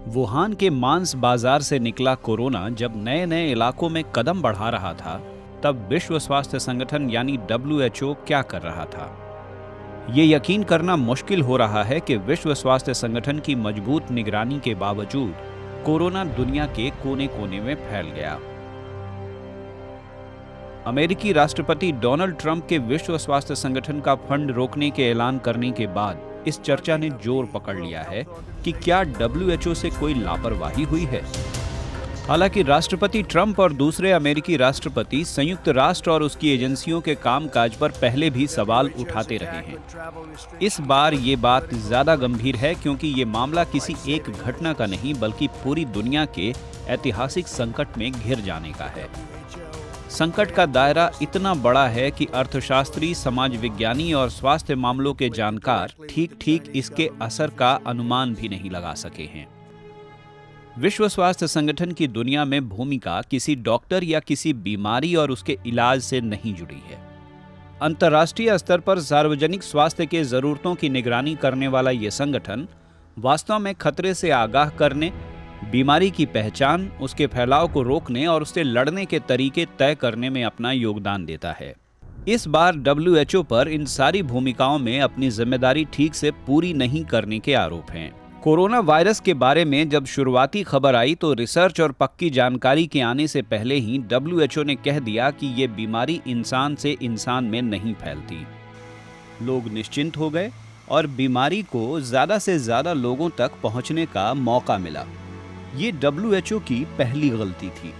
Wuhan के मांस बाजार से निकला कोरोना जब नए नए इलाकों में कदम बढ़ा रहा था, तब विश्व स्वास्थ्य संगठन यानी WHO क्या कर रहा था? ये यकीन करना मुश्किल हो रहा है कि विश्व स्वास्थ्य संगठन की मजबूत निगरानी के बावजूद कोरोना दुनिया के कोने कोने में फैल गया। अमेरिकी राष्ट्रपति डोनाल्ड ट्रंप के विश्व स्वास्थ्य संगठन का फंड रोकने के ऐलान करने के बाद इस चर्चा ने जोर पकड़ लिया है कि क्या WHO से कोई लापरवाही हुई है। हालांकि राष्ट्रपति ट्रंप और दूसरे अमेरिकी राष्ट्रपति संयुक्त राष्ट्र और उसकी एजेंसियों के कामकाज पर पहले भी सवाल उठाते रहे हैं। इस बार ये बात ज्यादा गंभीर है क्योंकि ये मामला किसी एक घटना का नहीं बल्कि पूरी दुनिया के ऐतिहासिक संकट में घिर जाने का है। संकट का दायरा इतना बड़ा है कि अर्थशास्त्री, समाज विज्ञानी और स्वास्थ्य मामलों के जानकार ठीक इसके असर का अनुमान भी नहीं लगा सके हैं। विश्व स्वास्थ्य संगठन की दुनिया में भूमिका किसी डॉक्टर या किसी बीमारी और उसके इलाज से नहीं जुड़ी है। अंतर्राष्ट्रीय स्तर पर सार्वजनिक स्वास्थ्य के जरूरतों की निगरानी करने वाला यह संगठन वास्तव में खतरे से आगाह करने, बीमारी की पहचान, उसके फैलाव को रोकने और उससे लड़ने के तरीके तय करने में अपना योगदान देता है। इस बार WHO पर इन सारी भूमिकाओं में अपनी जिम्मेदारी ठीक से पूरी नहीं करने के आरोप हैं। कोरोना वायरस के बारे में जब शुरुआती खबर आई तो रिसर्च और पक्की जानकारी के आने से पहले ही WHO ने कह दिया कि ये बीमारी इंसान से इंसान में नहीं फैलती। लोग निश्चिंत हो गए और बीमारी को ज्यादा से ज्यादा लोगों तक पहुंचने का मौका मिला। ये WHO की पहली गलती थी।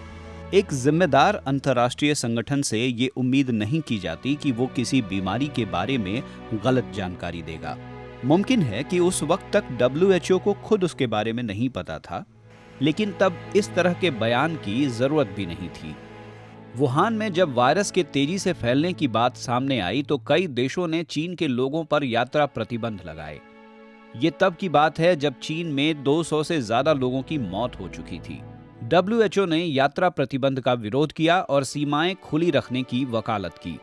एक जिम्मेदार अंतर्राष्ट्रीय संगठन से ये उम्मीद नहीं की जाती कि वो किसी बीमारी के बारे में गलत जानकारी देगा। मुमकिन है कि उस वक्त तक WHO को खुद उसके बारे में नहीं पता था, लेकिन तब इस तरह के बयान की जरूरत भी नहीं थी। वुहान में जब वायरस के तेजी से फैलने की बात सामने आई तो कई देशों ने चीन के लोगों पर यात्रा प्रतिबंध लगाए। ये तब की बात है जब चीन में 200 से ज्यादा लोगों की मौत हो चुकी थी। WHO ने यात्रा प्रतिबंध का विरोध किया और सीमाएं खुली रखने की वकालत की।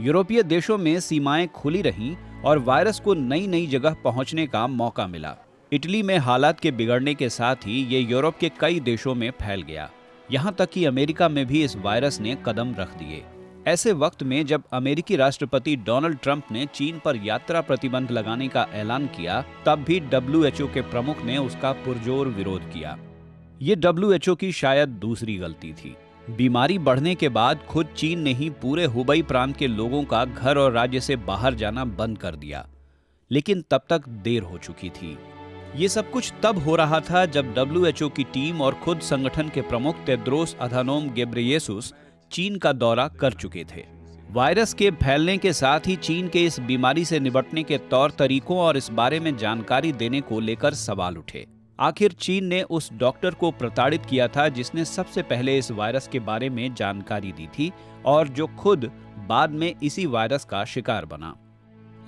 यूरोपीय देशों में सीमाएं खुली रहीं और वायरस को नई नई जगह पहुंचने का मौका मिला। इटली में हालात के बिगड़ने के साथ ही ये यूरोप के कई देशों में फैल गया। यहाँ तक कि अमेरिका में भी इस वायरस ने कदम रख दिए। ऐसे वक्त में जब अमेरिकी राष्ट्रपति डोनाल्ड ट्रंप ने चीन पर यात्रा प्रतिबंध लगाने का ऐलान किया, तब भी WHO के प्रमुख ने उसका पुरजोर विरोध किया। ये WHO की शायद दूसरी गलती थी। बीमारी बढ़ने के बाद खुद चीन ने ही पूरे हुबई प्रांत के लोगों का घर और राज्य से बाहर जाना बंद कर दिया, लेकिन तब तक देर हो चुकी थी। ये सब कुछ तब हो रहा था जब WHO की टीम और खुद संगठन के प्रमुख टेड्रोस अधानोम घेब्रेयेसुस चीन का दौरा कर चुके थे। वायरस के फैलने के साथ ही चीन के इस बीमारी से निपटने के तौर तरीकों और इस बारे में जानकारी देने को लेकर सवाल उठे। आखिर चीन ने उस डॉक्टर को प्रताड़ित किया था जिसने सबसे पहले इस वायरस के बारे में जानकारी दी थी और जो खुद बाद में इसी वायरस का शिकार बना।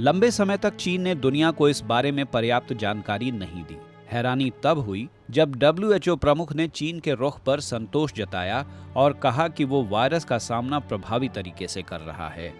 लंबे समय तक चीन ने दुनिया को इस बारे में पर्याप्त जानकारी नहीं दी। हैरानी तब हुई जब WHO प्रमुख ने चीन के रुख पर संतोष जताया और कहा कि वो वायरस का सामना प्रभावी तरीके से कर रहा है।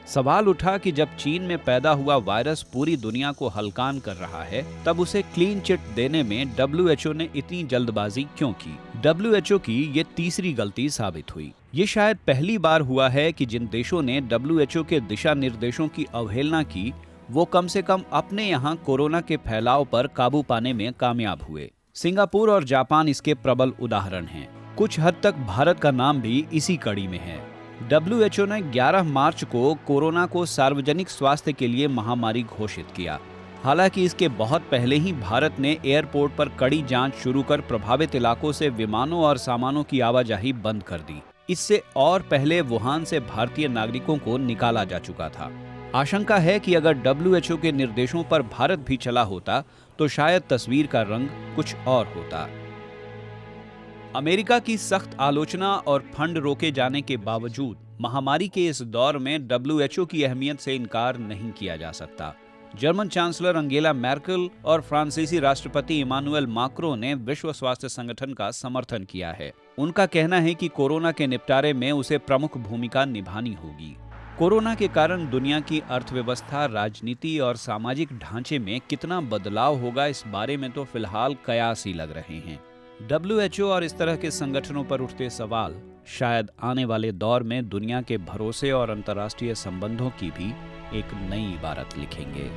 सवाल उठा कि जब चीन में पैदा हुआ वायरस पूरी दुनिया को हलकान कर रहा है, तब उसे क्लीन चिट देने में WHO ने इतनी जल्दबाजी क्यों की? WHO की ये तीसरी गलती साबित हुई। ये शायद पहली बार हुआ है कि जिन देशों ने WHO के दिशा निर्देशों की अवहेलना की, वो कम से कम अपने यहाँ कोरोना के फैलाव पर काबू पाने में कामयाब हुए। सिंगापुर और जापान इसके प्रबल उदाहरण हैं। कुछ हद तक भारत का नाम भी इसी कड़ी में है। WHO ने 11 मार्च को कोरोना को सार्वजनिक स्वास्थ्य के लिए महामारी घोषित किया। हालांकि इसके बहुत पहले ही भारत ने एयरपोर्ट पर कड़ी जांच शुरू कर प्रभावित इलाकों से विमानों और सामानों की आवाजाही बंद कर दी। इससे और पहले वुहान से भारतीय नागरिकों को निकाला जा चुका था। आशंका है कि अगर WHO के निर्देशों पर भारत भी चला होता तो शायद तस्वीर का रंग कुछ और होता। अमेरिका की सख्त आलोचना और फंड रोके जाने के बावजूद महामारी के इस दौर में WHO की अहमियत से इनकार नहीं किया जा सकता। जर्मन चांसलर अंगेला मैर्केल और फ्रांसीसी राष्ट्रपति इमानुएल माक्रों ने विश्व स्वास्थ्य संगठन का समर्थन किया है। उनका कहना है कि कोरोना के निपटारे में उसे प्रमुख भूमिका निभानी होगी। कोरोना के कारण दुनिया की अर्थव्यवस्था, राजनीति और सामाजिक ढांचे में कितना बदलाव होगा, इस बारे में तो फिलहाल कयास ही लग रहे हैं। डब्ल्यूएचओ और इस तरह के संगठनों पर उठते सवाल शायद आने वाले दौर में दुनिया के भरोसे और अंतर्राष्ट्रीय संबंधों की भी एक नई इबारत लिखेंगे।